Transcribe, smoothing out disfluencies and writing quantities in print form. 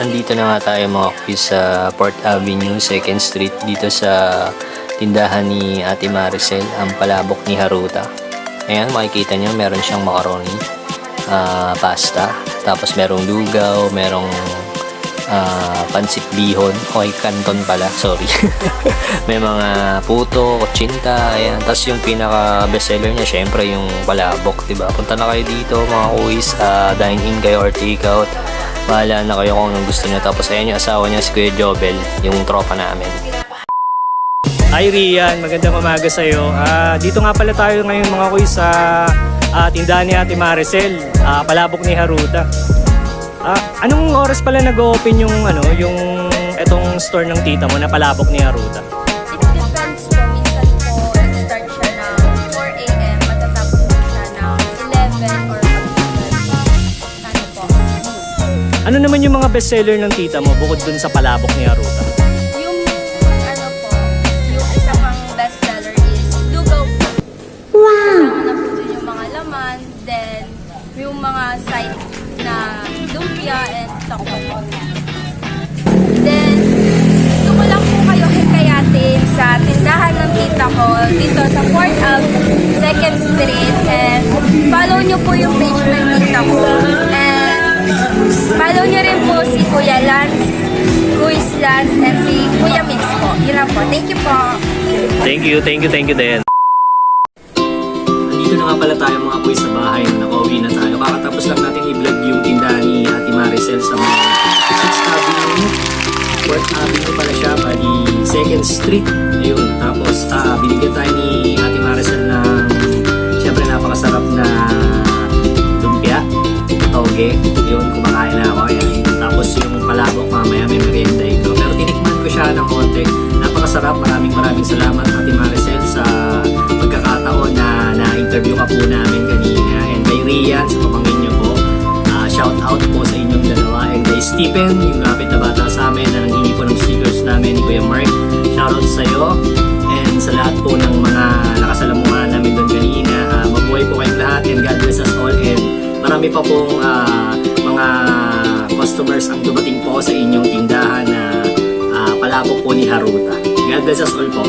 andito na nga tayo mga kuys sa Port Avenue, 2nd Street, dito sa tindahan ni Ate Maricel, ang palabok ni Haruta. Ayan, makikita nyo, meron siyang macaroni, pasta, tapos merong lugaw, merong pansit bihon, canton pala, sorry. May mga puto, kutsinta, ayan. Tapos yung pinaka bestseller niya, syempre yung palabok, diba? Punta na kayo dito mga kuys, dine-in kayo or take-out. Bahala na kayo kung anong gusto niyo. Tapos ayan yung asawa niya, si Kuya Jobel, yung tropa namin. Hi Rian, magandang umaga sa'yo. Dito nga pala tayo ngayon mga kuys sa tindahan ni Ate Maricel, palabok ni Haruta. Anong oras pala nag-open yung etong store ng tita mo na palabok ni Haruta? It depends po. Minsan po, nag-start siya ng 4 a.m. Matatapos po siya ng 11 or 12. Po. Ano naman yung mga bestseller ng tita mo bukod dun sa palabok ni Haruta? Yung yung isa pang bestseller is lugaw po. Wow! Kasama na po dun yung mga laman, then yung mga side na lumpia and tokwa. Then, gusto ko lang po kayo hikayatin sa tindahan ng tita ko dito sa Port Avenue, 2nd Street, and follow nyo po yung page ng tita ko. And follow nyo rin po si Kuya Lance, Kuis Lance, and si Kuya Mix po. Yun lang po. Thank you po. Thank you din. Nandito na nga pala tayo mga kuys sa bahay, nakauwi na tayo. Kakatapos lang natin i-vlog yung tindahan ni Ate Maricel sa mga 6th Avenue. Port Avenue pala siya, pali 2nd Street. Ayun, tapos binigyan tayo ni Ate Maricel ng syempre napakasarap na lumpia, toge. Ayun, kumakain na ako. Ayan. Tapos yung palabok mamaya may merienda ito. Pero tinikman ko siya ng konti. Napakasarap. Maraming salamat Ate Maricel sa pagkakataon na na-interview ka po namin kanina. And kay Rian, sa pamangkin niyo po, shout out po sa inyong dalawa. And kay Stephen, yung lapit na bata sa amin na nanghingi po ng stickers namin ni Kuya Mark. Shout out sa iyo. And sa lahat po ng mga nakasalamuhan namin doon kanina. Mabuhay po kayong lahat and God bless us all. And marami pa pong mga customers ang dumating po sa inyong tindahan na palabok po ni Haruta. God bless us all po.